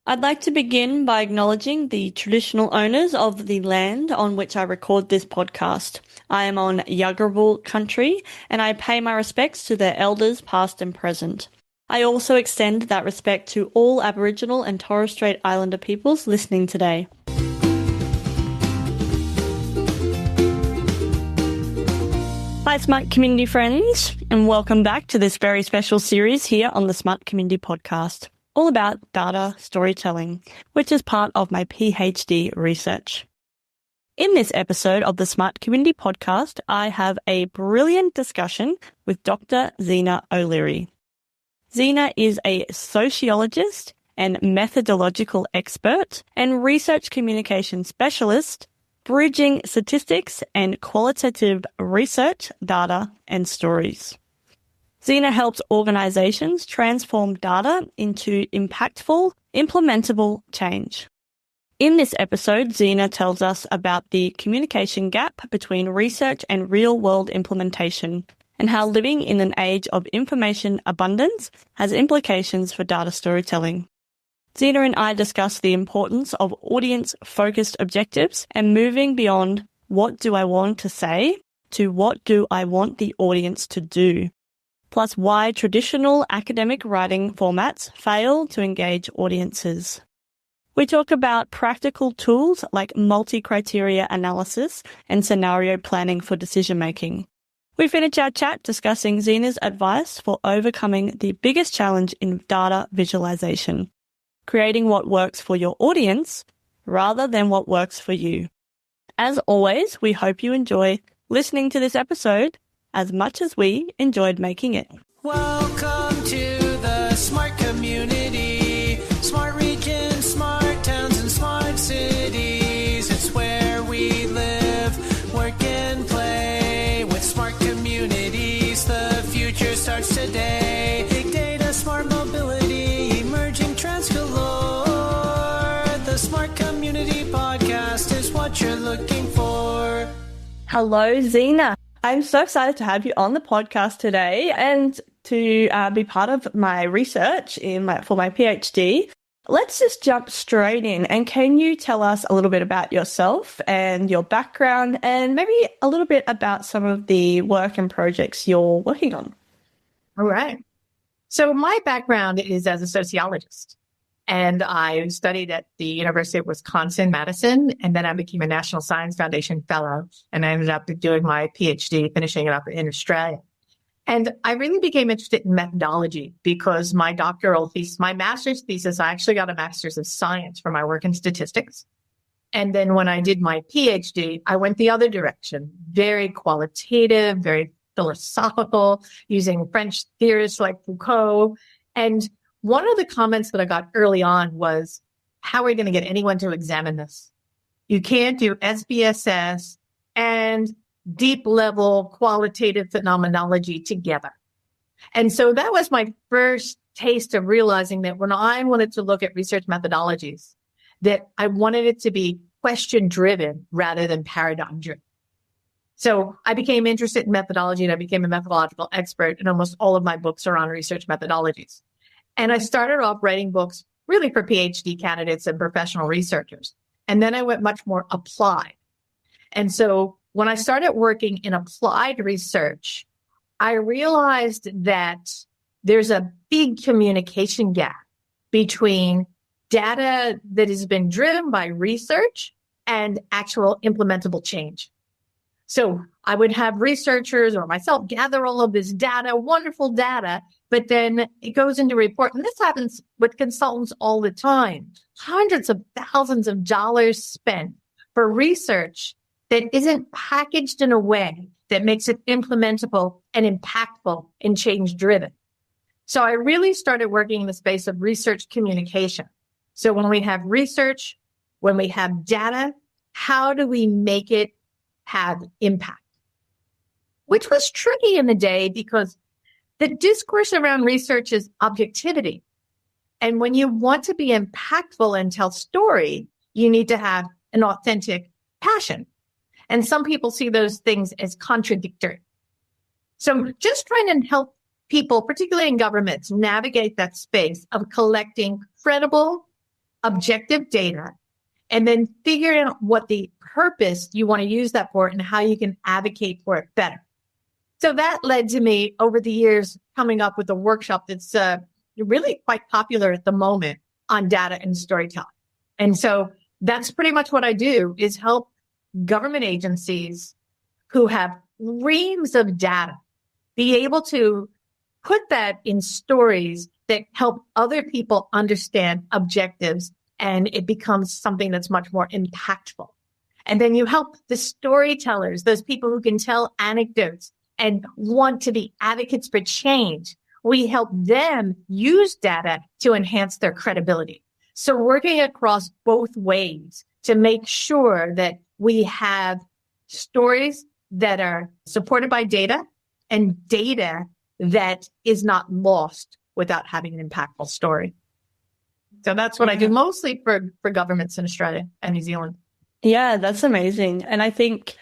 I'd like to begin by acknowledging the traditional owners of the land on which I record this podcast. I am on Yugambeh country, and I pay my respects to their elders past and present. I also extend that respect to all Aboriginal and Torres Strait Islander peoples listening today. Hi Smart Community friends, and welcome back to this very special series here on the Smart Community podcast, all about data storytelling, which is part of my PhD research. In this episode of the Smart Community podcast, I have a brilliant discussion with Dr. Zina O'Leary. Zina is a sociologist and methodological expert and research communication specialist, bridging statistics and qualitative research, data, and stories. Zina helps organizations transform data into impactful, implementable change. In this episode, Zina tells us about the communication gap between research and real-world implementation, and how living in an age of information abundance has implications for data storytelling. Zina and I discuss the importance of audience-focused objectives and moving beyond what do I want to say to what do I want the audience to do, plus why traditional academic writing formats fail to engage audiences. We talk about practical tools like multi-criteria analysis and scenario planning for decision-making. We finish our chat discussing Zina's advice for overcoming the biggest challenge in data visualization, creating what works for your audience rather than what works for you. As always, we hope you enjoy listening to this episode as much as we enjoyed making it. Welcome to the Smart Community, Smart Regions, Smart Towns, and Smart Cities. It's where we live, work, and play. With smart communities, the future starts today. Big data, smart mobility, emerging trends galore. The Smart Community Podcast is what you're looking for. Hello, Zina. I'm so excited to have you on the podcast today and to be part of my research for my PhD. Let's just jump straight in. And can you tell us a little bit about yourself and your background and maybe a little bit about some of the work and projects you're working on? All right. So my background is as a sociologist, and I studied at the University of Wisconsin-Madison, and then I became a National Science Foundation Fellow, and I ended up doing my PhD, finishing it up in Australia. And I really became interested in methodology because my master's thesis, I actually got a master's of science for my work in statistics. And then when I did my PhD, I went the other direction, very qualitative, very philosophical, using French theorists like Foucault. And one of the comments that I got early on was, how are we going to get anyone to examine this? You can't do SPSS and deep level qualitative phenomenology together. And so that was my first taste of realizing that when I wanted to look at research methodologies, that I wanted it to be question driven rather than paradigm driven. So I became interested in methodology and I became a methodological expert, and almost all of my books are on research methodologies. And I started off writing books really for PhD candidates and professional researchers. And then I went much more applied. And so when I started working in applied research, I realized that there's a big communication gap between data that has been driven by research and actual implementable change. So I would have researchers or myself gather all of this data, wonderful data, but then it goes into a report. And this happens with consultants all the time. Hundreds of thousands of dollars spent for research that isn't packaged in a way that makes it implementable and impactful and change driven. So I really started working in the space of research communication. So when we have research, when we have data, how do we make it have impact? Which was tricky in the day because the discourse around research is objectivity. And when you want to be impactful and tell story, you need to have an authentic passion. And some people see those things as contradictory. So just trying to help people, particularly in governments, navigate that space of collecting credible, objective data, and then figuring out what the purpose you want to use that for and how you can advocate for it better. So that led to me over the years coming up with a workshop that's really quite popular at the moment on data and storytelling. And so that's pretty much what I do, is help government agencies who have reams of data be able to put that in stories that help other people understand objectives, and it becomes something that's much more impactful. And then you help the storytellers, those people who can tell anecdotes and want to be advocates for change. We help them use data to enhance their credibility. So working across both ways to make sure that we have stories that are supported by data and data that is not lost without having an impactful story. So that's what I do mostly for governments in Australia and New Zealand. Yeah, that's amazing. And I think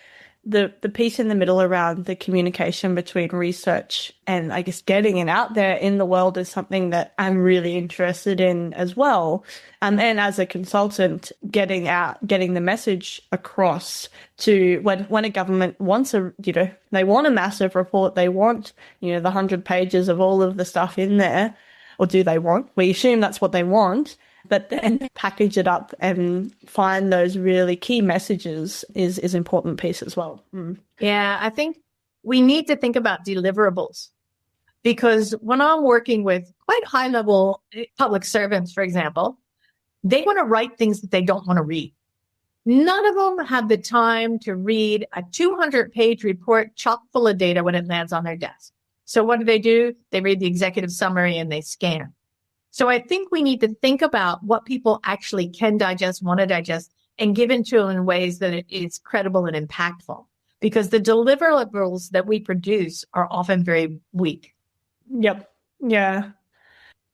the piece in the middle around the communication between research and I guess getting it out there in the world is something that I'm really interested in as well. And as a consultant, getting the message across to when a government wants they want a massive report, they want, the 100 pages of all of the stuff in there, or do they want? We assume that's what they want. But then package it up and find those really key messages is an important piece as well. Mm. Yeah, I think we need to think about deliverables, because when I'm working with quite high level public servants, for example, they want to write things that they don't want to read. None of them have the time to read a 200-page report chock full of data when it lands on their desk. So what do? They read the executive summary and they scan. So I think we need to think about what people actually can digest, want to digest, and give into them in ways that it is credible and impactful, because the deliverables that we produce are often very weak. Yep. Yeah.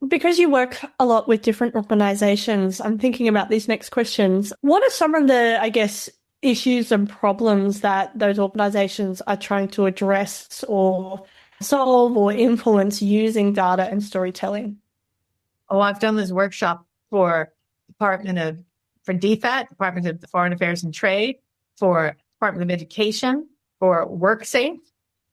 Because you work a lot with different organizations, I'm thinking about these next questions. What are some of the, I guess, issues and problems that those organizations are trying to address or solve or influence using data and storytelling? Oh, I've done this workshop for DFAT, Department of Foreign Affairs and Trade, for Department of Education, for WorkSafe.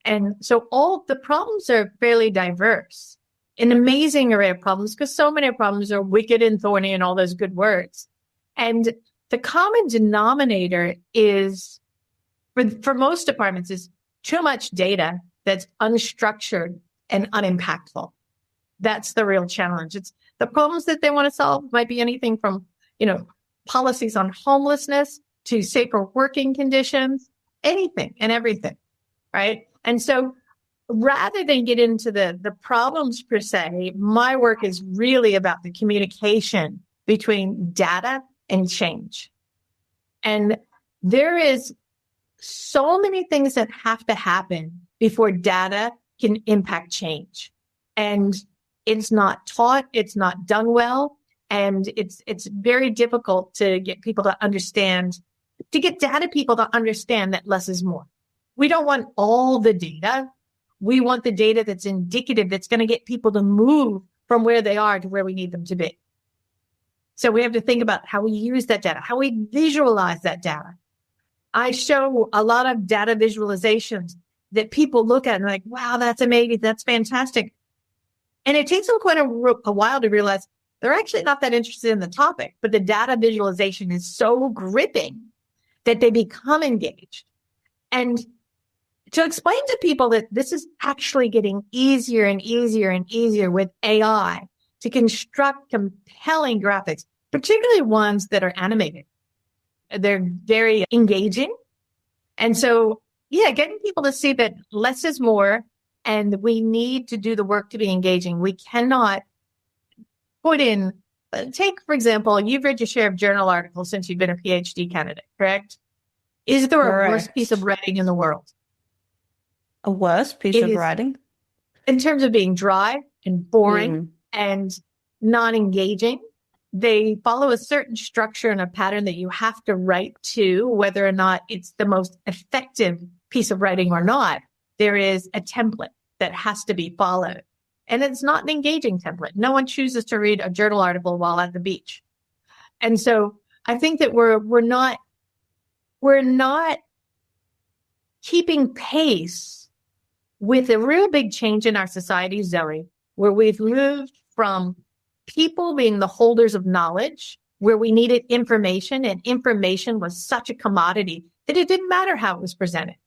And so all the problems are fairly diverse, an amazing array of problems, because so many problems are wicked and thorny and all those good words. And the common denominator is, for most departments, is too much data that's unstructured and unimpactful. That's the real challenge. It's the problems that they want to solve might be anything from, policies on homelessness to safer working conditions, anything and everything, right? And so rather than get into the problems per se, my work is really about the communication between data and change. And there is so many things that have to happen before data can impact change. And it's not taught, it's not done well, and it's very difficult to get people to understand, to get data people to understand that less is more. We don't want all the data. We want the data that's indicative, that's going to get people to move from where they are to where we need them to be. So we have to think about how we use that data, how we visualize that data. I show a lot of data visualizations that people look at and are like, wow, that's amazing, that's fantastic. And it takes them quite a while to realize they're actually not that interested in the topic, but the data visualization is so gripping that they become engaged. And to explain to people that this is actually getting easier and easier and easier with AI to construct compelling graphics, particularly ones that are animated. They're very engaging. And so, getting people to see that less is more, and we need to do the work to be engaging. We cannot put in, take, for example, you've read your share of journal articles since you've been a PhD candidate, correct? Is there a worse piece of writing in the world? A worse piece of writing? In terms of being dry and boring and non-engaging, they follow a certain structure and a pattern that you have to write to, whether or not it's the most effective piece of writing or not. There is a template that has to be followed. And it's not an engaging template. No one chooses to read a journal article while at the beach. And so I think that we're not keeping pace with a real big change in our society, Zoe, where we've moved from people being the holders of knowledge, where we needed information, and information was such a commodity that it didn't matter how it was presented.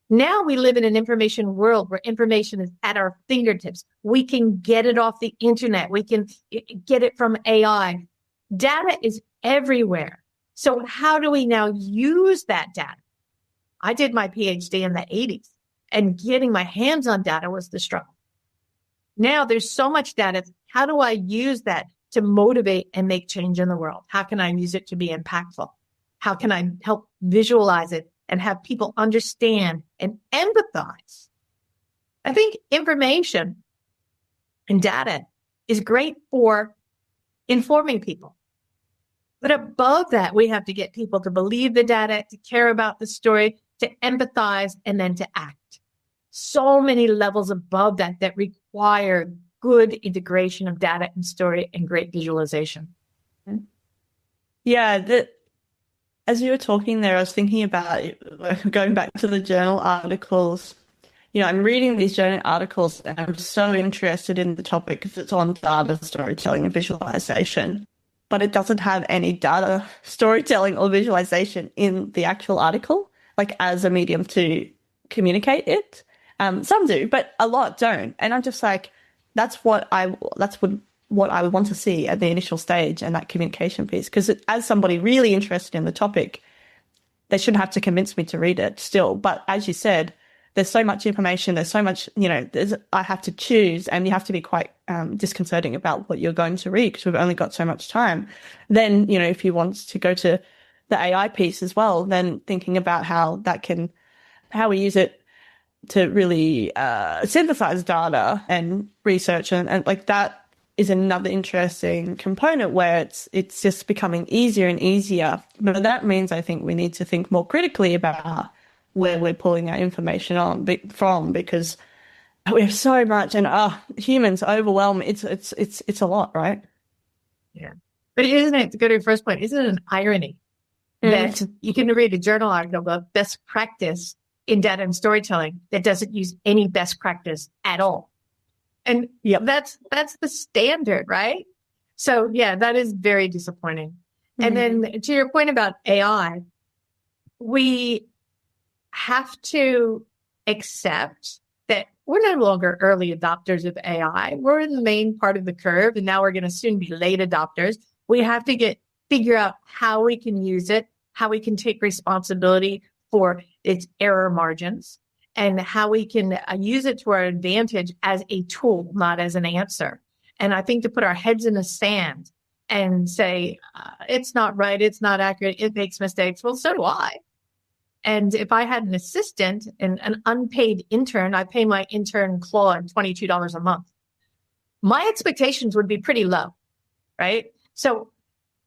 Now we live in an information world where information is at our fingertips. We can get it off the internet. We can get it from AI. Data is everywhere. So how do we now use that data? I did my PhD in the 80s, and getting my hands on data was the struggle. Now there's so much data. How do I use that to motivate and make change in the world? How can I use it to be impactful? How can I help visualize it and have people understand and empathize? I think information and data is great for informing people. But above that, we have to get people to believe the data, to care about the story, to empathize, and then to act. So many levels above that require good integration of data and story and great visualization. Yeah, as you were talking there, I was thinking about going back to the journal articles. I'm reading these journal articles and I'm so interested in the topic because it's on data storytelling and visualization, but it doesn't have any data storytelling or visualization in the actual article, like as a medium to communicate it. Some do, but a lot don't. And I'm just like, that's what I would want to see at the initial stage and that communication piece. Because as somebody really interested in the topic, they shouldn't have to convince me to read it still. But as you said, there's so much information. There's so much, I have to choose, and you have to be quite disconcerting about what you're going to read because we've only got so much time. Then, if you want to go to the AI piece as well, then thinking about how we use it to really synthesize data and research and like that is another interesting component where it's just becoming easier and easier. But that means I think we need to think more critically about where we're pulling our information from, because we have so much, and humans overwhelm. It's a lot, right? Yeah, but isn't it, to go to your first point, isn't it an irony that you can read a journal article about best practice in data and storytelling that doesn't use any best practice at all? And that's the standard, right? So yeah, that is very disappointing. And then to your point about AI, we have to accept that we're no longer early adopters of AI. We're in the main part of the curve, and now we're going to soon be late adopters. We have to figure out how we can use it, how we can take responsibility for its error margins, and how we can use it to our advantage as a tool, not as an answer. And I think to put our heads in the sand and say, it's not right, it's not accurate, it makes mistakes. Well, so do I. And if I had an assistant and an unpaid intern, I pay my intern Claude $22 a month. My expectations would be pretty low, right? So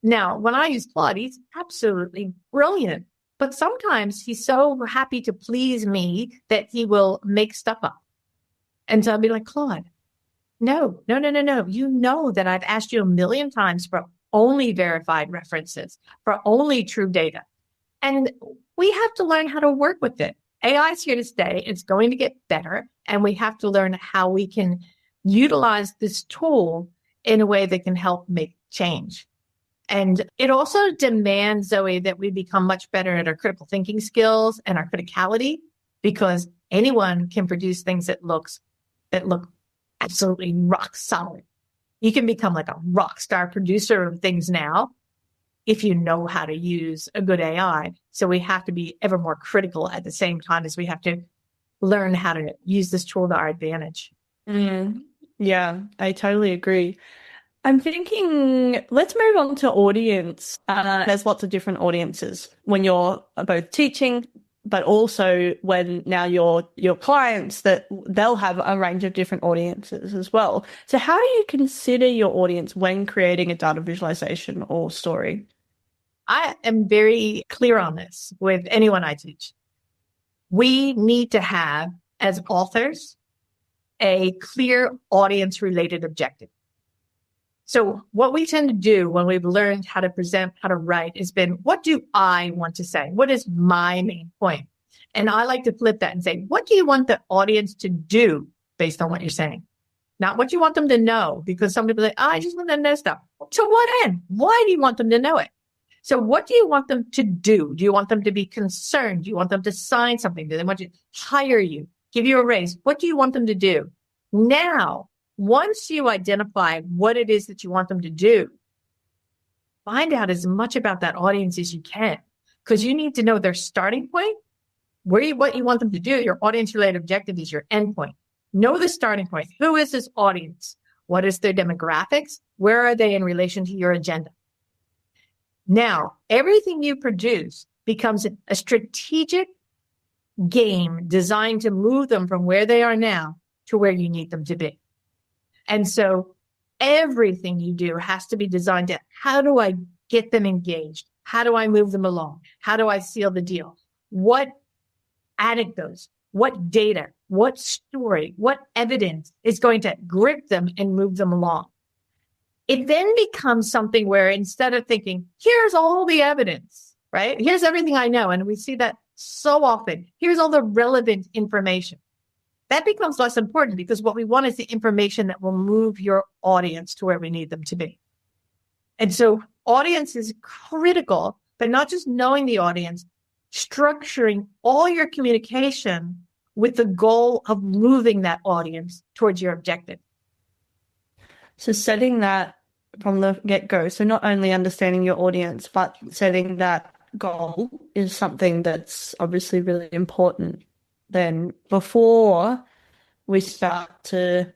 now when I use Claude, he's absolutely brilliant. But sometimes he's so happy to please me that he will make stuff up. And so I'll be like, Claude, no. You know that I've asked you a million times for only verified references, for only true data. And we have to learn how to work with it. AI is here to stay. It's going to get better. And we have to learn how we can utilize this tool in a way that can help make change. And it also demands, Zoe, that we become much better at our critical thinking skills and our criticality, because anyone can produce things that look absolutely rock solid. You can become like a rock star producer of things now if you know how to use a good AI. So we have to be ever more critical at the same time as we have to learn how to use this tool to our advantage. Yeah, I totally agree. I'm thinking, let's move on to audience. There's lots of different audiences when you're both teaching, but also when now your clients, that they'll have a range of different audiences as well. So how do you consider your audience when creating a data visualization or story? I am very clear on this with anyone I teach. We need to have, as authors, a clear audience-related objective. So what we tend to do when we've learned how to present, how to write, has been, what do I want to say? What is my main point? And I like to flip that and say, what do you want the audience to do based on what you're saying? Not what you want them to know, because some people say, I just want them to know stuff. To what end? Why do you want them to know it? So what do you want them to do? Do you want them to be concerned? Do you want them to sign something? Do they want you to hire you, give you a raise? What do you want them to do? Now, once you identify what it is that you want them to do, find out as much about that audience as you can, because you need to know their starting point, what you want them to do. Your audience-related objective is your endpoint. Know the starting point. Who is this audience? What is their demographics? Where are they in relation to your agenda? Now, everything you produce becomes a strategic game designed to move them from where they are now to where you need them to be. And so everything you do has to be designed to, how do I get them engaged? How do I move them along? How do I seal the deal? What anecdotes, what data, what story, what evidence is going to grip them and move them along? It then becomes something where instead of thinking, here's all the evidence, right? Here's everything I know. And we see that so often. Here's all the relevant information. That becomes less important, because what we want is the information that will move your audience to where we need them to be. And so audience is critical, but not just knowing the audience, structuring all your communication with the goal of moving that audience towards your objective. So setting that from the get-go, so not only understanding your audience, but setting that goal is something that's obviously really important then before we start to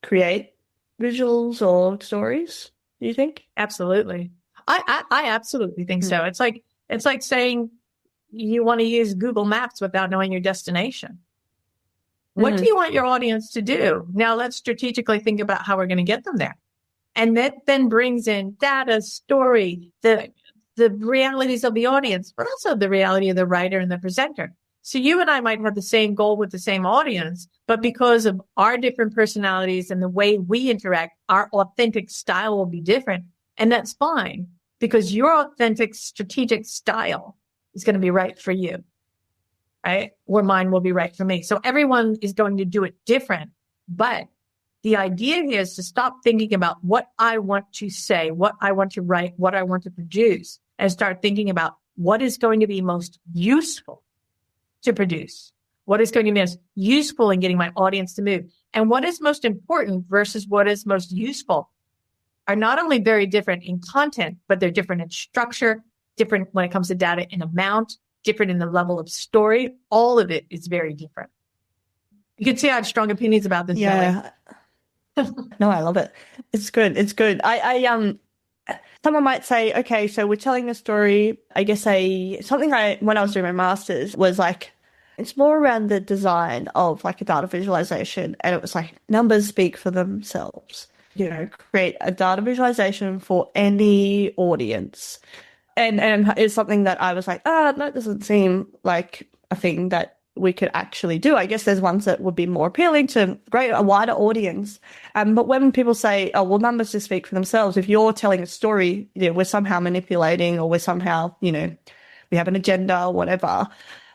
create visuals or stories, do you think? Absolutely. I absolutely think so. It's like saying you want to use Google Maps without knowing your destination. What do you want your audience to do? Now let's strategically think about how we're going to get them there. And that then brings in data, story, the realities of the audience, but also the reality of the writer and the presenter. So you and I might have the same goal with the same audience, but because of our different personalities and the way we interact, our authentic style will be different. And that's fine, because your authentic strategic style is going to be right for you, right? Or mine will be right for me. So everyone is going to do it different. But the idea here is to stop thinking about what I want to say, what I want to write, what I want to produce, and start thinking about what is going to be most useful to produce, what is going to be most useful in getting my audience to move, and what is most important versus what is most useful are not only very different in content, but they're different in structure, different when it comes to data and amount, different in the level of story. All of it is very different. You can see I have strong opinions about this. Yeah. No, I love it. It's good. It's good. Someone might say, okay, so we're telling a story. I guess when I was doing my master's was like, it's more around the design of like a data visualization. And it was like, numbers speak for themselves. Create a data visualization for any audience. And it's something that I was like, that doesn't seem like a thing that we could actually do. I guess there's ones that would be more appealing to a wider audience. But when people say, oh, well, numbers just speak for themselves, if you're telling a story, we're somehow manipulating, or we're somehow, we have an agenda or whatever.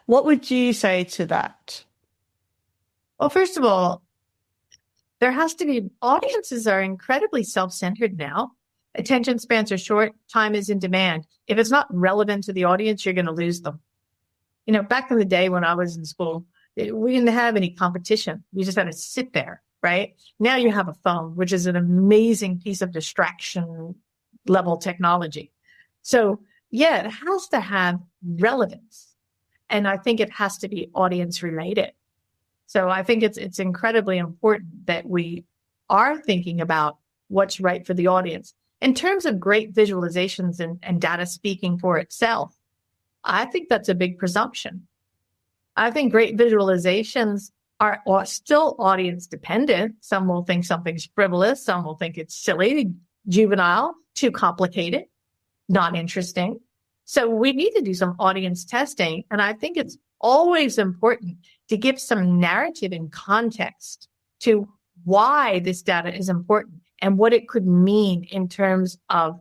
What would you say to that? Well, first of all, there has to be, audiences are incredibly self-centered now. Attention spans are short. Time is in demand. If it's not relevant to the audience, you're going to lose them. Back in the day when I was in school, we didn't have any competition. We just had to sit there, right? Now you have a phone, which is an amazing piece of distraction level technology. So yeah, it has to have relevance. And I think it has to be audience related. So I think it's incredibly important that we are thinking about what's right for the audience. In terms of great visualizations and data speaking for itself, I think that's a big presumption. I think great visualizations are still audience dependent. Some will think something's frivolous. Some will think it's silly, juvenile, too complicated, not interesting. So we need to do some audience testing. And I think it's always important to give some narrative and context to why this data is important. and what it could mean in terms of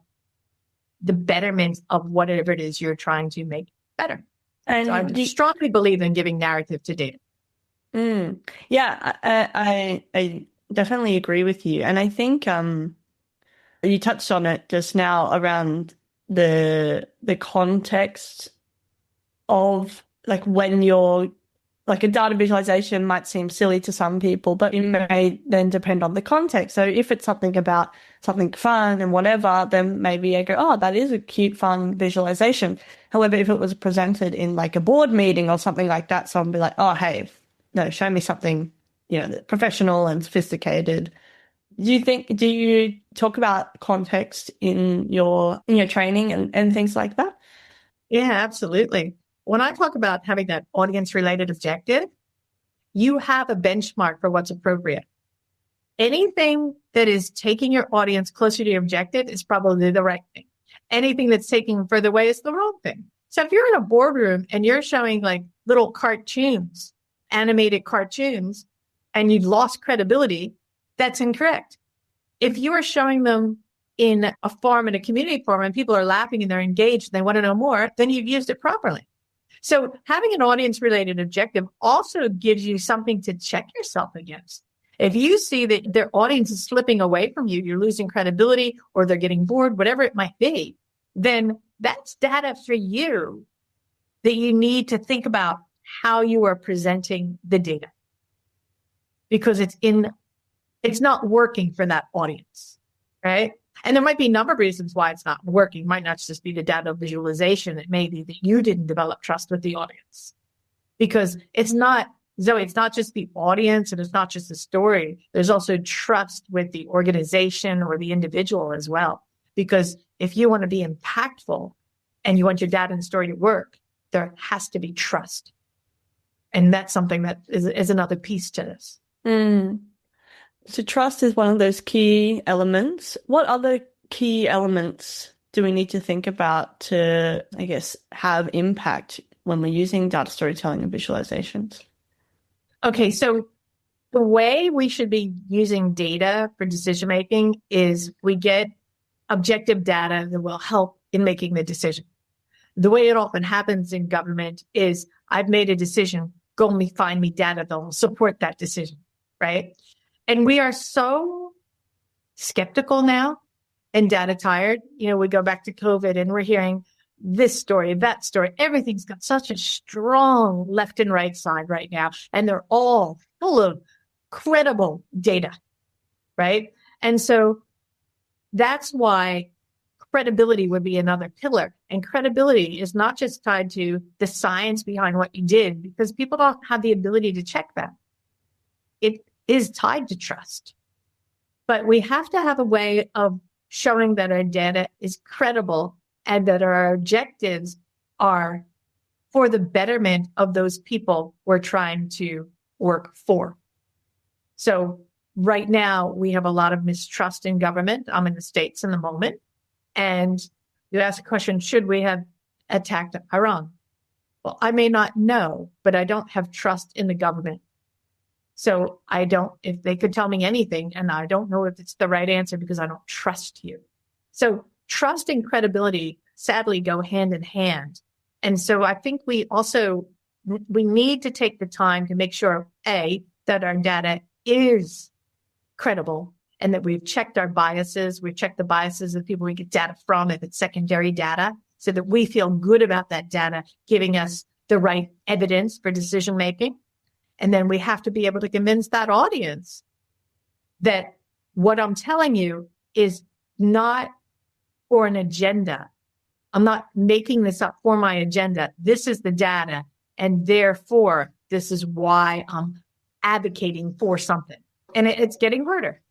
the betterment of whatever it is you're trying to make better. And so I strongly believe in giving narrative to data. Yeah, I definitely agree with you. And I think you touched on it just now around the context of like when you're like a data visualization might seem silly to some people, but it may then depend on the context. So if it's something about something fun and whatever, then maybe I go, oh, that is a cute, fun visualization. However, if it was presented in like a board meeting or something like that, someone would be like, oh, hey, no, show me something, professional and sophisticated. Do you talk about context in your training and things like that? Yeah, absolutely. When I talk about having that audience-related objective, you have a benchmark for what's appropriate. Anything that is taking your audience closer to your objective is probably the right thing. Anything that's taking them further away is the wrong thing. So if you're in a boardroom and you're showing like little cartoons, animated cartoons, and you've lost credibility, that's incorrect. If you are showing them in a forum, in a community forum, and people are laughing and they're engaged and they want to know more, then you've used it properly. So having an audience-related objective also gives you something to check yourself against. If you see that their audience is slipping away from you, you're losing credibility, or they're getting bored, whatever it might be, then that's data for you that you need to think about how you are presenting the data. Because it's not working for that audience, right? And there might be a number of reasons why it's not working. It might not just be the data visualization. It may be that you didn't develop trust with the audience. Because it's not, Zoe, it's not just the audience and it's not just the story. There's also trust with the organization or the individual as well. Because if you want to be impactful and you want your data and story to work, there has to be trust. And that's something that is another piece to this. So trust is one of those key elements. What other key elements do we need to think about to, I guess, have impact when we're using data storytelling and visualizations? Okay, so the way we should be using data for decision making is we get objective data that will help in making the decision. The way it often happens in government is I've made a decision, go find me data that will support that decision, right? And we are so skeptical now and data tired. We go back to COVID and we're hearing this story, that story. Everything's got such a strong left and right side right now. And they're all full of credible data, right? And so that's why credibility would be another pillar. And credibility is not just tied to the science behind what you did, because people don't have the ability to check that. It is tied to trust. But we have to have a way of showing that our data is credible and that our objectives are for the betterment of those people we're trying to work for. So right now, we have a lot of mistrust in government. I'm in the States in the moment. And you ask the question, should we have attacked Iran? Well, I may not know, but I don't have trust in the government. So if they could tell me anything, and I don't know if it's the right answer because I don't trust you. So trust and credibility sadly go hand in hand. And so I think we need to take the time to make sure, A, that our data is credible and that we've checked our biases. We've checked the biases of people we get data from, if it's secondary data, so that we feel good about that data giving us the right evidence for decision making. And then we have to be able to convince that audience that what I'm telling you is not for an agenda. I'm not making this up for my agenda. This is the data. And therefore, this is why I'm advocating for something. And it's getting harder.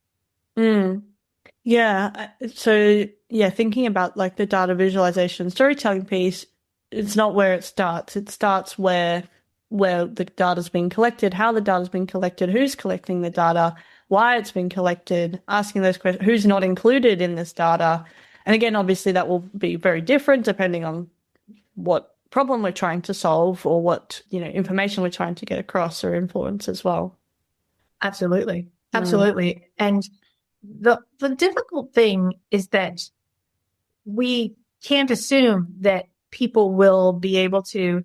Yeah. So, thinking about like the data visualization storytelling piece, it's not where it starts. It starts where the data's being collected, how the data's being collected, who's collecting the data, why it's been collected, asking those questions, who's not included in this data. And again, obviously that will be very different depending on what problem we're trying to solve or what, information we're trying to get across or influence as well. Absolutely. And The difficult thing is that we can't assume that people will be able to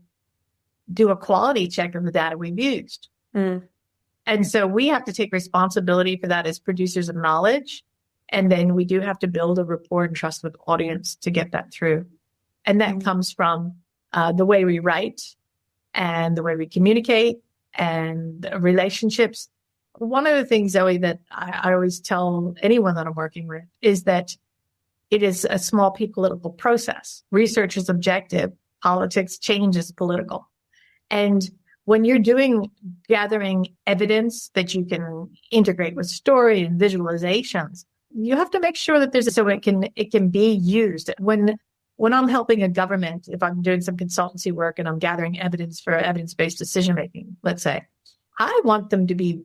do a quality check of the data we've used. And so we have to take responsibility for that as producers of knowledge. And then we do have to build a rapport and trust with the audience to get that through. And that comes from the way we write and the way we communicate and relationships. One of the things, Zoe, that I always tell anyone that I'm working with is that it is a small p political process. Research is objective. Politics change is political. And when you're gathering evidence that you can integrate with story and visualizations, you have to make sure that so it can be used. When I'm helping a government, if I'm doing some consultancy work and I'm gathering evidence for evidence-based decision-making, let's say, I want them to be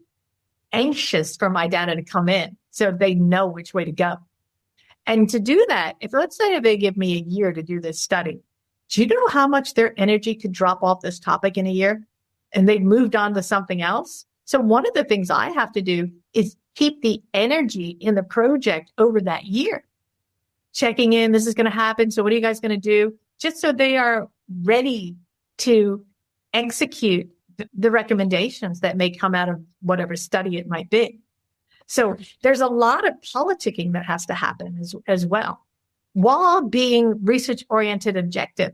anxious for my data to come in so they know which way to go. And to do that, let's say they give me a year to do this study, do you know how much their energy could drop off this topic in a year? And they've moved on to something else. So one of the things I have to do is keep the energy in the project over that year. Checking in, this is going to happen. So what are you guys going to do? Just so they are ready to execute the recommendations that may come out of whatever study it might be. So there's a lot of politicking that has to happen as well, while being research-oriented objective.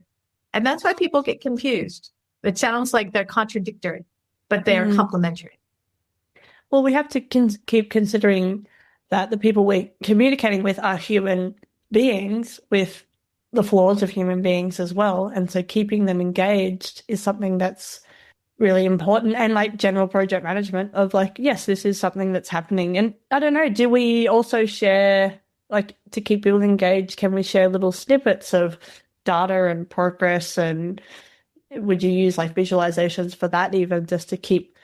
And that's why people get confused. It sounds like they're contradictory, but they're complementary. Well, we have to keep considering that the people we're communicating with are human beings with the flaws of human beings as well. And so keeping them engaged is something that's really important. And like general project management of like, yes, this is something that's happening. And I don't know, do we also share, like to keep people engaged, can we share little snippets of data and progress, and would you use like visualizations for that even, just to keep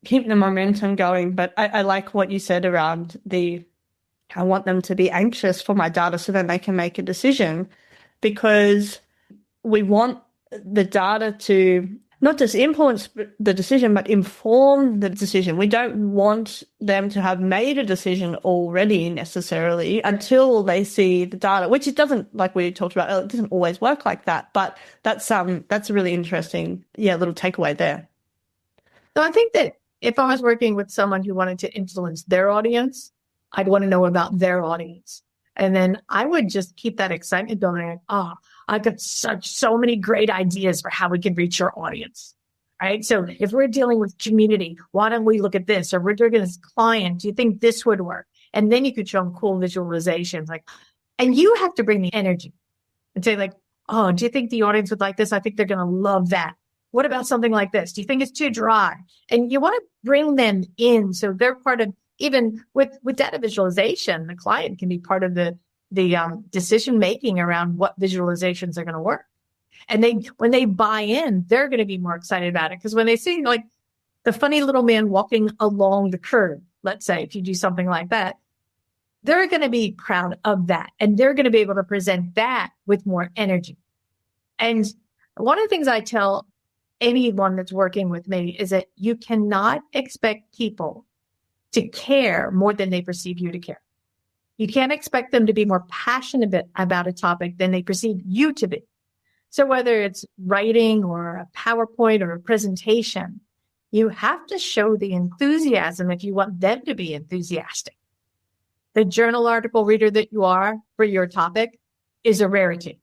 the momentum going? But I like what you said around I want them to be anxious for my data so then they can make a decision, because we want the data to not just influence the decision, but inform the decision. We don't want them to have made a decision already necessarily until they see the data, which it doesn't, like we talked about earlier, it doesn't always work like that. But that's a really interesting, little takeaway there. So I think that if I was working with someone who wanted to influence their audience, I'd want to know about their audience. And then I would just keep that excitement building. Like, I've got so many great ideas for how we can reach your audience, right? So if we're dealing with community, why don't we look at this? Or we're doing this client, do you think this would work? And then you could show them cool visualizations. And you have to bring the energy and say like, do you think the audience would like this? I think they're going to love that. What about something like this? Do you think it's too dry? And you want to bring them in so they're part of, even with data visualization, the client can be part of the decision making around what visualizations are going to work. And when they buy in, they're going to be more excited about it, because when they see like the funny little man walking along the curb, let's say, if you do something like that, they're going to be proud of that, and they're going to be able to present that with more energy. And one of the things I tell anyone that's working with me is that you cannot expect people to care more than they perceive you to care. You can't expect them to be more passionate about a topic than they perceive you to be. So whether it's writing or a PowerPoint or a presentation, you have to show the enthusiasm if you want them to be enthusiastic. The journal article reader that you are for your topic is a rarity.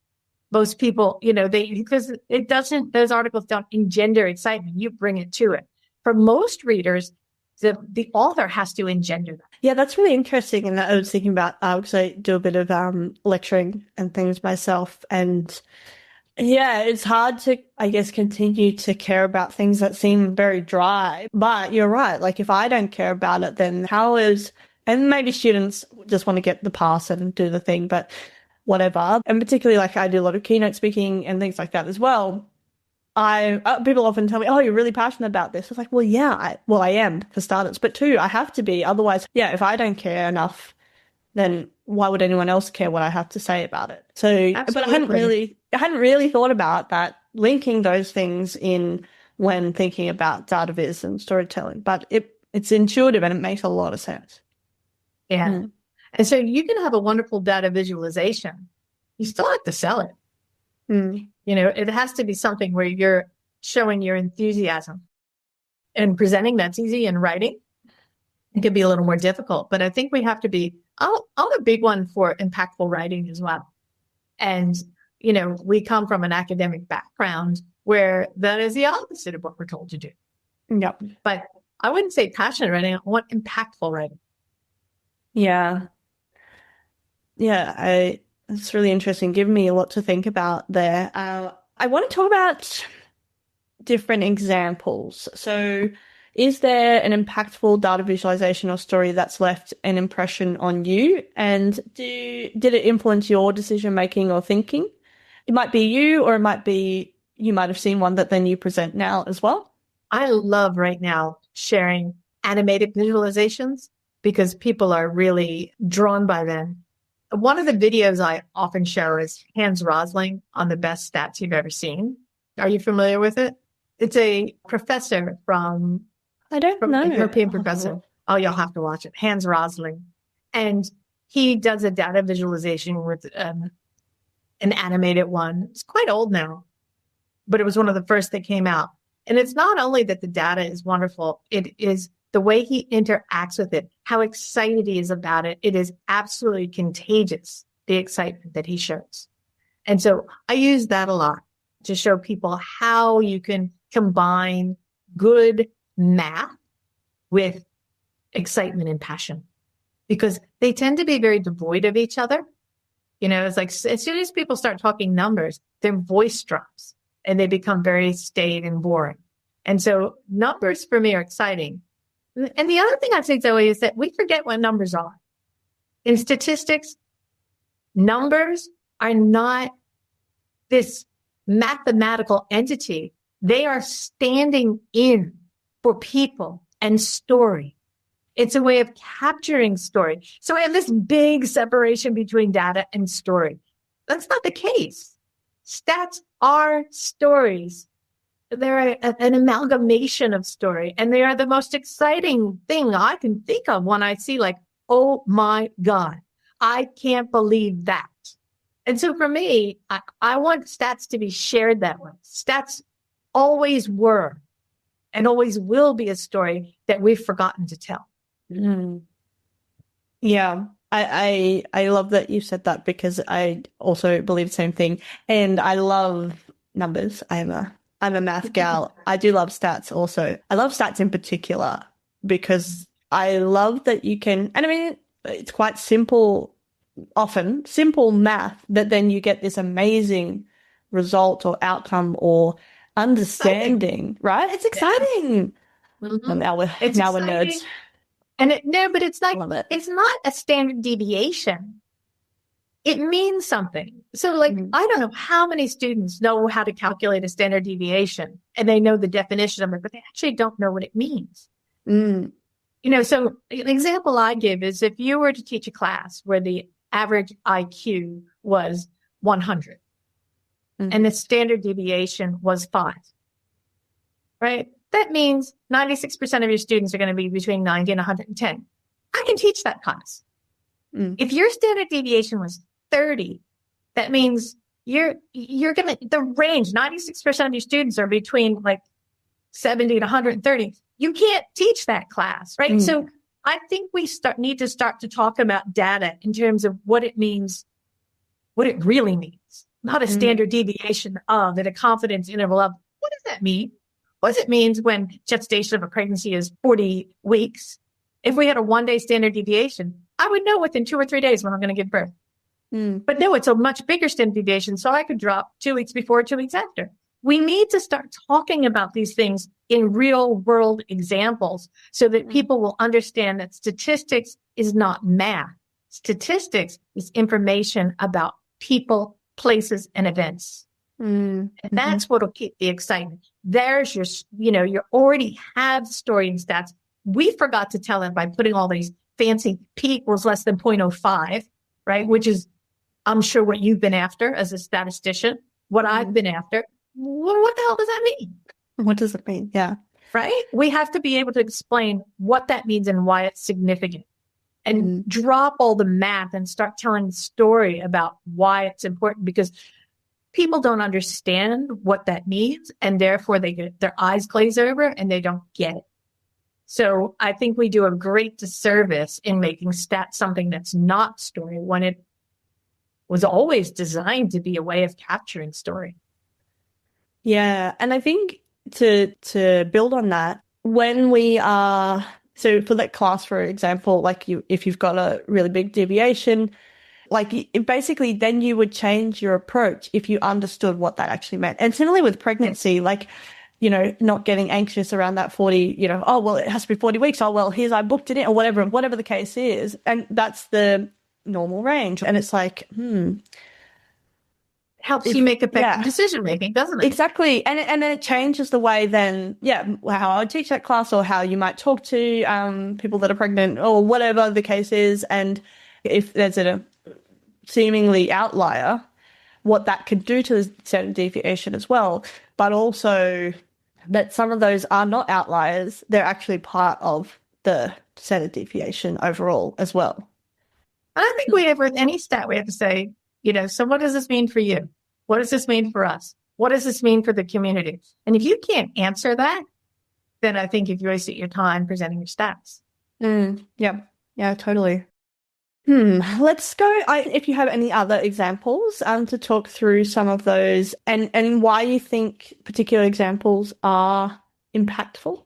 Most people, because those articles don't engender excitement. You bring it to it. For most readers, the author has to engender that. Yeah, that's really interesting. And I was thinking about, because I do a bit of lecturing and things myself. And yeah, it's hard to, I guess, continue to care about things that seem very dry. But you're right. Like if I don't care about it, then and maybe students just want to get the pass and do the thing, but whatever. And particularly like I do a lot of keynote speaking and things like that as well. People often tell me, you're really passionate about this. It's like, well, yeah, I am for starters, but two, I have to be. Otherwise, if I don't care enough, then why would anyone else care what I have to say about it? So, absolutely. But I hadn't really thought about that, linking those things in when thinking about data viz and storytelling, but it's intuitive and it makes a lot of sense. Yeah. And so you can have a wonderful data visualization. You still have to sell it. It has to be something where you're showing your enthusiasm, and presenting that's easy, and writing it can be a little more difficult. But I think we have to be, I'm a big one for impactful writing as well. And, we come from an academic background where that is the opposite of what we're told to do. Yep. But I wouldn't say passionate writing. I want impactful writing. Yeah. Yeah. It's really interesting. Give me a lot to think about there. I want to talk about different examples. So is there an impactful data visualization or story that's left an impression on you? And did it influence your decision-making or thinking? It might be you, or it might be, you might have seen one that then you present now as well. I love right now sharing animated visualizations because people are really drawn by them. One of the videos I often show is Hans Rosling on the best stats you've ever seen. Are you familiar with it? It's a professor from I don't know. A European professor. Oh, you'll have to watch it. Hans Rosling. And he does a data visualization with an animated one. It's quite old now, but it was one of the first that came out. And it's not only that the data is wonderful, it is the way he interacts with it, how excited he is about it. It is absolutely contagious, the excitement that he shows. And so I use that a lot to show people how you can combine good math with excitement and passion, because they tend to be very devoid of each other. It's like as soon as people start talking numbers, their voice drops and they become very staid and boring. And so numbers for me are exciting. And the other thing I'd say, Zoe, is that we forget what numbers are. In statistics, numbers are not this mathematical entity. They are standing in for people and story. It's a way of capturing story. So I have this big separation between data and story. That's not the case. Stats are stories. They're an amalgamation of story, and they are the most exciting thing I can think of when I see, like, oh my God, I can't believe that. And so for me, I want stats to be shared that way. Stats always were and always will be a story that we've forgotten to tell. Yeah, I love that you said that, because I also believe the same thing. And I love numbers. I'm a math gal. I do love stats also. I love stats in particular because I love that you can, and I mean, it's quite simple, often simple math, but then you get this amazing result or outcome or understanding, right? It's exciting. Mm-hmm. And now we're nerds. And but it's like, It's not a standard deviation. It means something. So like, I don't know how many students know how to calculate a standard deviation and they know the definition of it, but they actually don't know what it means. So an example I give is if you were to teach a class where the average IQ was 100 and the standard deviation was 5, right? That means 96% of your students are going to be between 90 and 110. I can teach that class. If your standard deviation was 30, that means you're going to, the range, 96% of your students are between like 70 to 130. You can't teach that class, right? So I think we need to start to talk about data in terms of what it means, what it really means, not a standard deviation of, and a confidence interval of. What does that mean? What does it mean when gestation of a pregnancy is 40 weeks? If we had a 1-day standard deviation, I would know within 2 or 3 days when I'm going to give birth. But no, it's a much bigger standard deviation, so I could drop 2 weeks before, 2 weeks after. We need to start talking about these things in real world examples so that people will understand that statistics is not math. Statistics is information about people, places, and events. And that's what will keep the excitement. There's your, you already have story and stats. We forgot to tell it by putting all these fancy P equals less than 0.05, right? Which is, I'm sure, what you've been after as a statistician, what I've been after. What the hell does that mean? What does it mean? Yeah. Right? We have to be able to explain what that means and why it's significant. and drop all the math and start telling the story about why it's important, because people don't understand what that means, and therefore they get their eyes glaze over and they don't get it. So I think we do a great disservice in making stats something that's not story when it was always designed to be a way of capturing story. Yeah, and I think to build on that, when we are, so for that class, for example, like if you've got a really big deviation, like basically then you would change your approach if you understood what that actually meant. And similarly with pregnancy, like, you know, not getting anxious around that 40, you know, oh, well, it has to be 40 weeks. Oh, well, I booked it in, or whatever the case is. And that's the normal range. And it's like, helps you make effective decision making, doesn't it? Exactly. And then it changes the way then, how I would teach that class, or how you might talk to people that are pregnant, or whatever the case is. And if there's a seemingly outlier, what that could do to the standard deviation as well. But also that some of those are not outliers, they're actually part of the standard deviation overall as well. And I think we have, with any stat, we have to say, you know, so what does this mean for you? What does this mean for us? What does this mean for the community? And if you can't answer that, then I think you've wasted your time presenting your stats. Yeah, totally. Let's go. If you have any other examples to talk through some of those, and why you think particular examples are impactful.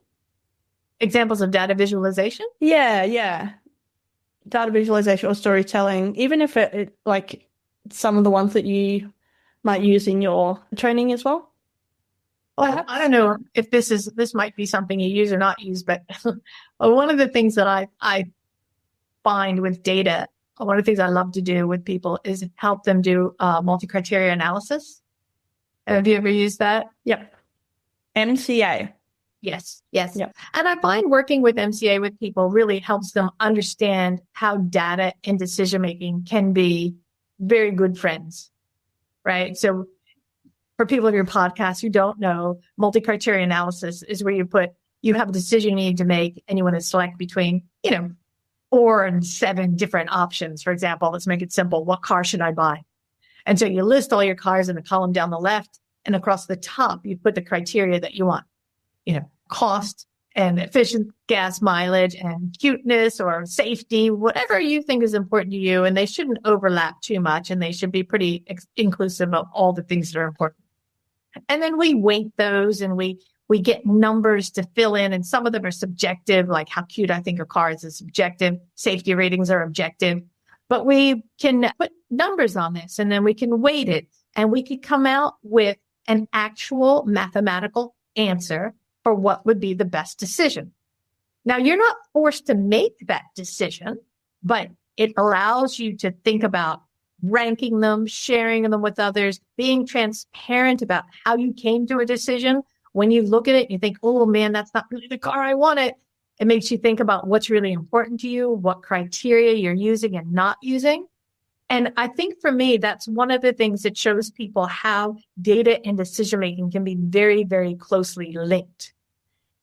Examples of data visualization? Yeah. Data visualization or storytelling, even if it like some of the ones that you might use in your training as well. Well, I don't know if this might be something you use or not use, but one of the things that I find with data, one of the things I love to do with people is help them do multi-criteria analysis. Have you ever used that? Yep. MCA. Yes. Yep. And I find working with MCA with people really helps them understand how data and decision-making can be very good friends, right? So for people in your podcast who don't know, multi-criteria analysis is where you have a decision you need to make, and you want to select between, 4 and 7 different options. For example, let's make it simple. What car should I buy? And so you list all your cars in the column down the left, and across the top, you put the criteria that you want. Cost and efficient gas mileage and cuteness or safety, whatever you think is important to you. And they shouldn't overlap too much, and they should be pretty inclusive of all the things that are important. And then we weight those, and we get numbers to fill in, and some of them are subjective, like how cute I think a car is subjective. Safety ratings are objective. But we can put numbers on this, and then we can weight it, and we could come out with an actual mathematical answer for what would be the best decision. Now, you're not forced to make that decision, but it allows you to think about ranking them, sharing them with others, being transparent about how you came to a decision. When you look at it, you think, oh man, that's not really the car I wanted. It makes you think about what's really important to you, what criteria you're using and not using. And I think for me, that's one of the things that shows people how data and decision-making can be very, very closely linked.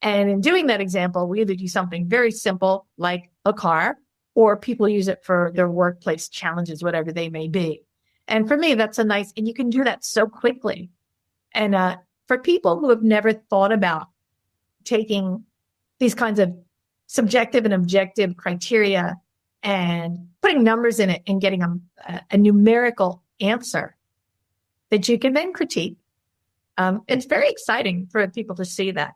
And in doing that example, we either do something very simple like a car, or people use it for their workplace challenges, whatever they may be. And for me, that's and you can do that so quickly. And for people who have never thought about taking these kinds of subjective and objective criteria and putting numbers in it and getting a numerical answer that you can then critique. It's very exciting for people to see that.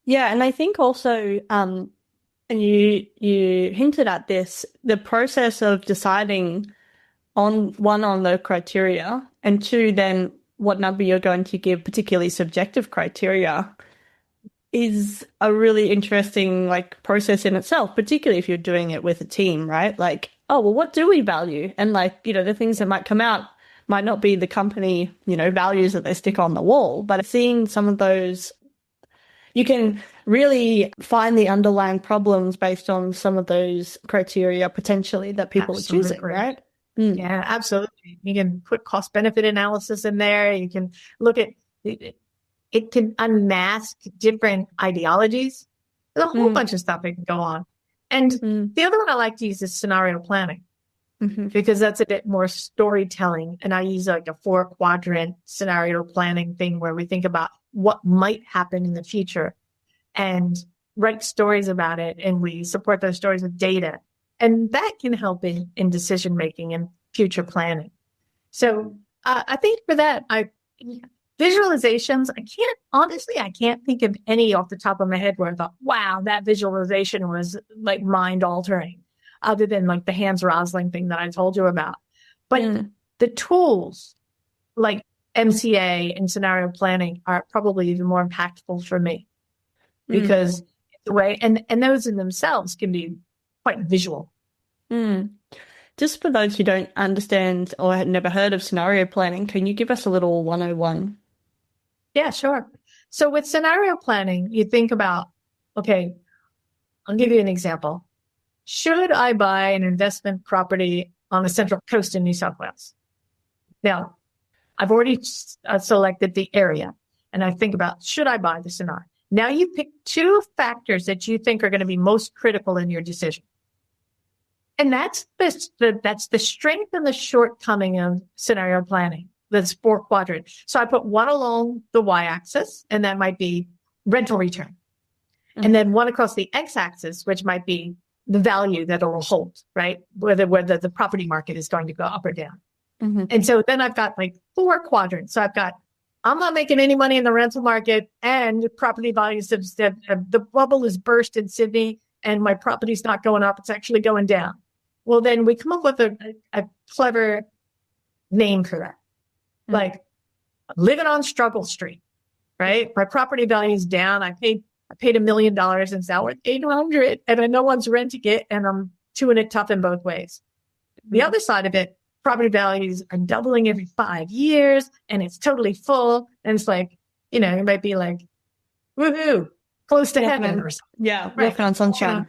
Yeah, and I think also, and you hinted at this, the process of deciding on the criteria, and 2, then what number you're going to give, particularly subjective criteria, is a really interesting process in itself, particularly if you're doing it with a team, right? Like, oh, well, what do we value? And the things that might come out might not be the company, values that they stick on the wall, but seeing some of those, you can really find the underlying problems based on some of those criteria potentially that people are choosing, right? Yeah, absolutely. You can put cost benefit analysis in there. You can look at it can unmask different ideologies. There's a whole bunch of stuff that can go on. And the other one I like to use is scenario planning because that's a bit more storytelling. And I use like a 4-quadrant scenario planning thing where we think about what might happen in the future and write stories about it. And we support those stories with data. And that can help in decision making and future planning. So I think for that, visualizations, I can't think of any off the top of my head where I thought, wow, that visualization was like mind altering, other than like the Hans Rosling thing that I told you about. But the tools like MCA and scenario planning are probably even more impactful for me because the way, and those in themselves can be quite visual. Just for those who don't understand or had never heard of scenario planning, can you give us a little 101? Yeah, sure. So with scenario planning, you think about, okay, I'll give you an example. Should I buy an investment property on the Central Coast in New South Wales? Now, I've already selected the area, and I think about, should I buy the scenario? Now you pick 2 factors that you think are going to be most critical in your decision. And that's the strength and the shortcoming of scenario planning. That's 4 quadrants. So I put one along the y-axis, and that might be rental return. And then one across the x-axis, which might be the value that it will hold, right? Whether the property market is going to go up or down. And so then I've got like 4 quadrants. So I'm not making any money in the rental market, and property values the bubble is burst in Sydney, and my property's not going up. It's actually going down. Well, then we come up with a clever name for that. Like living on Struggle Street, right? My property value is down. I paid $1 million and it's now worth 800, and no one's renting it, and I'm chewing it tough in both ways. The other side of it, property values are doubling every 5 years, and it's totally full. And it's like, you might be like, woohoo, close to heaven or something. Yeah, walking on sunshine.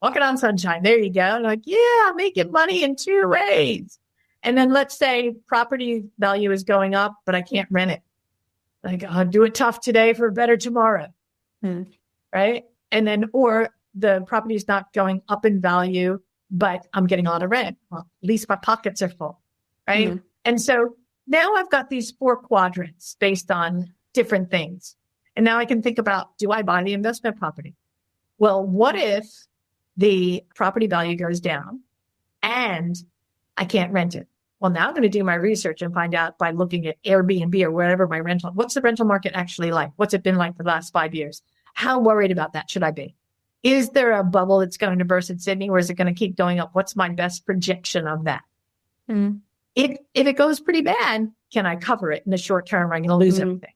Walking on sunshine. There you go. And like, yeah, I'm making money in 2 ways. And then let's say property value is going up, but I can't rent it. Like, I'll do it tough today for better tomorrow. Right? And then, or the property is not going up in value, but I'm getting a lot of rent. Well, at least my pockets are full. Right? And so now I've got these 4 quadrants based on different things. And now I can think about, do I buy the investment property? Well, what if the property value goes down and I can't rent it? Well, now I'm going to do my research and find out by looking at Airbnb or wherever what's the rental market actually like? What's it been like for the last 5 years? How worried about that should I be? Is there a bubble that's going to burst in Sydney, or is it going to keep going up? What's my best projection of that? If it goes pretty bad, can I cover it in the short term? Or am I going to lose everything?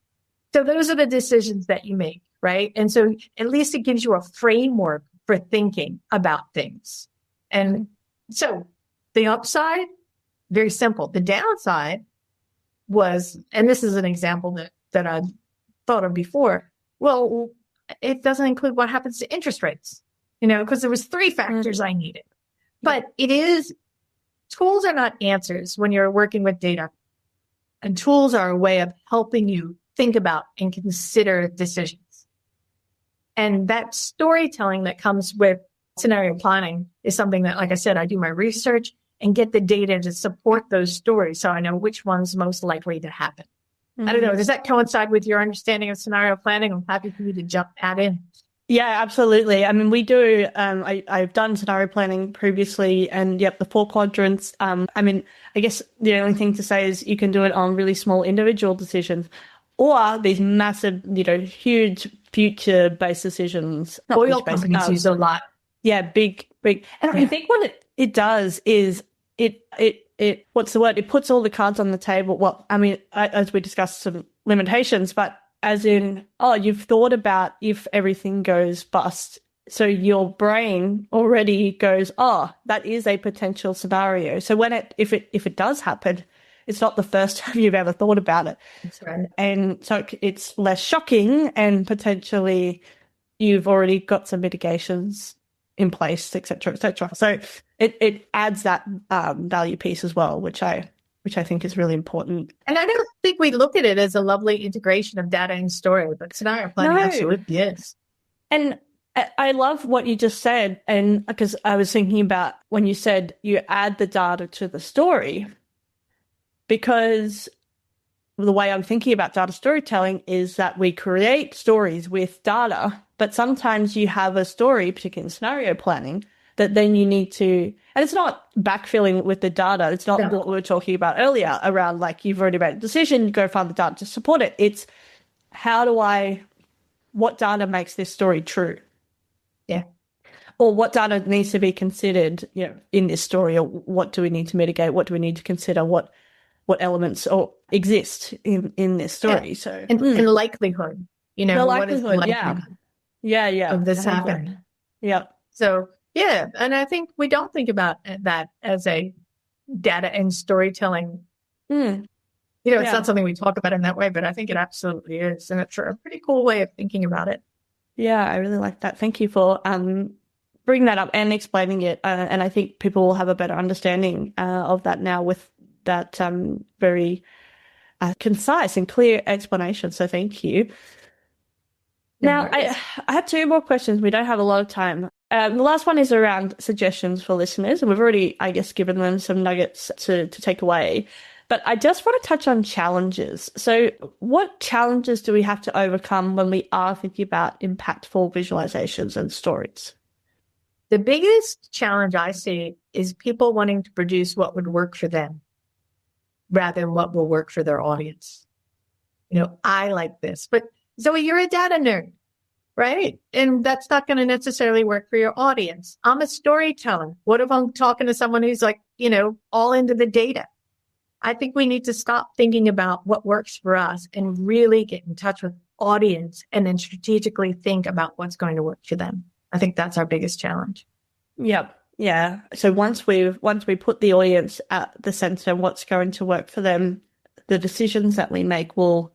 So those are the decisions that you make, right? And so at least it gives you a framework for thinking about things. And so the upside, very simple. The downside was, and this is an example that I thought of before. Well, it doesn't include what happens to interest rates, because there was 3 factors I needed. But tools are not answers when you're working with data. And tools are a way of helping you think about and consider decisions. And that storytelling that comes with scenario planning is something that, like I said, I do my research and get the data to support those stories so I know which one's most likely to happen. I don't know. Does that coincide with your understanding of scenario planning? I'm happy for you to add in. Yeah, absolutely. I mean, we do, I've done scenario planning previously, and the 4 quadrants. I mean, I guess the only thing to say is you can do it on really small individual decisions or these massive, huge future-based decisions. Oil companies use a lot. Yeah, big. And I think what it does is it what's the word? It puts all the cards on the table. Well, I mean, as we discussed some limitations, but as in, you've thought about if everything goes bust. So your brain already goes, that is a potential scenario. So if it does happen, it's not the first time you've ever thought about it. That's right. And so it's less shocking, and potentially you've already got some mitigations in place, et cetera, et cetera. So it adds that value piece as well, which I think is really important. And I don't think we look at it as a lovely integration of data and story, but scenario planning absolutely is. And I love what you just said. And because I was thinking about when you said you add the data to the story, because the way I'm thinking about data storytelling is that we create stories with data, but sometimes you have a story, particularly in scenario planning, that then you need to, and it's not backfilling with the data. It's not what we were talking about earlier around like you've already made a decision, go find the data to support it. It's what data makes this story true? Yeah. Or what data needs to be considered, in this story, or what do we need to mitigate? What do we need to consider? What elements exist in this story? Yeah. So and likelihood, the what is the likelihood, likelihood of this happening? Yeah. So yeah, and I think we don't think about that as a data and storytelling. It's not something we talk about in that way, but I think it absolutely is, and it's a pretty cool way of thinking about it. Yeah, I really like that. Thank you for bringing that up and explaining it. And I think people will have a better understanding of that now with that very concise and clear explanation. So thank you. Now, I have two more questions. We don't have a lot of time. The last one is around suggestions for listeners, and we've already, I guess, given them some nuggets to take away. But I just want to touch on challenges. So what challenges do we have to overcome when we are thinking about impactful visualizations and stories? The biggest challenge I see is people wanting to produce what would work for them rather than what will work for their audience. I like this, but Zoe, you're a data nerd, right? And that's not going to necessarily work for your audience. I'm a storyteller. What if I'm talking to someone who's like, all into the data? I think we need to stop thinking about what works for us and really get in touch with audience and then strategically think about what's going to work for them. I think that's our biggest challenge. Yep. Yeah. So once we put the audience at the center, what's going to work for them, the decisions that we make will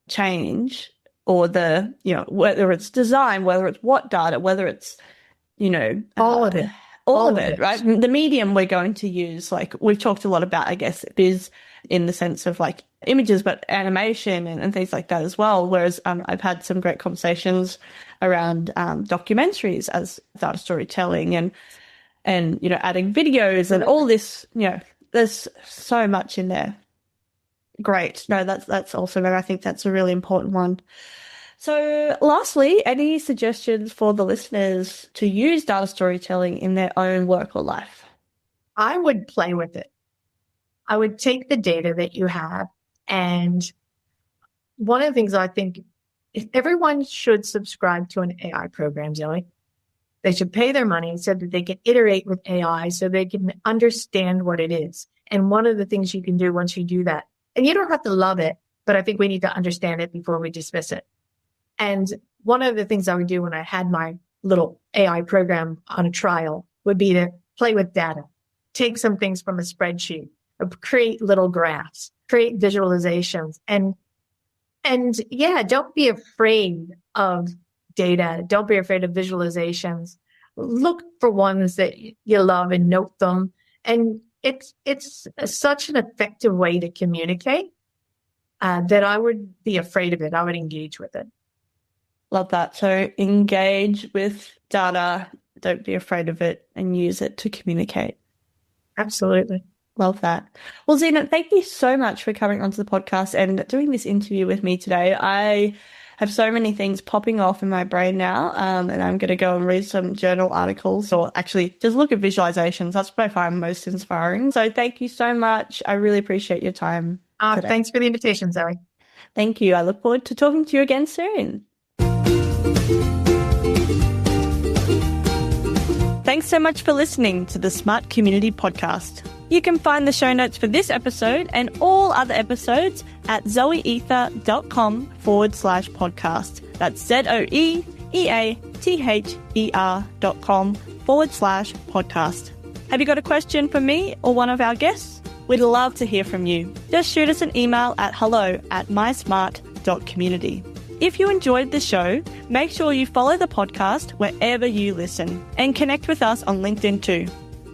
change, or whether it's design, whether it's what data, whether it's, all of it. All of it, right? The medium we're going to use, like we've talked a lot about, I guess, is in the sense of like images, but animation and things like that as well. Whereas I've had some great conversations around documentaries as data storytelling and adding videos and all this. There's so much in there. Great. No, that's awesome, and I think that's a really important one. So lastly, any suggestions for the listeners to use data storytelling in their own work or life? I would play with it. I would take the data that you have, and one of the things I think is everyone should subscribe to an AI program, Zoe. They should pay their money so that they can iterate with AI so they can understand what it is. And one of the things you can do once you do that, and you don't have to love it, but I think we need to understand it before we dismiss it. And one of the things I would do when I had my little AI program on a trial would be to play with data, take some things from a spreadsheet, create little graphs, create visualizations. And yeah, don't be afraid of data. Don't be afraid of visualizations. Look for ones that you love and note them. And it's such an effective way to communicate that I would be afraid of it. I would engage with it. Love that. So engage with data, don't be afraid of it, and use it to communicate. Absolutely. Love that. Well, Zina, thank you so much for coming onto the podcast and doing this interview with me today. I have so many things popping off in my brain now, and I'm going to go and read some journal articles, or actually just look at visualizations. That's what I find most inspiring. So thank you so much. I really appreciate your time today. Thanks for the invitation, Zoe. Thank you. I look forward to talking to you again soon. Thanks so much for listening to the Smart Community Podcast. You can find the show notes for this episode and all other episodes at zoeether.com/podcast. That's zoeeather.com/podcast. Have you got a question for me or one of our guests? We'd love to hear from you. Just shoot us an email at hello@mysmart.community. If you enjoyed the show, make sure you follow the podcast wherever you listen and connect with us on LinkedIn too.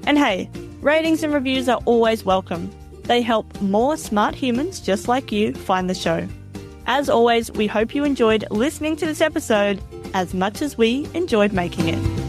And hey, ratings and reviews are always welcome. They help more smart humans just like you find the show. As always, we hope you enjoyed listening to this episode, as much as we enjoyed making it.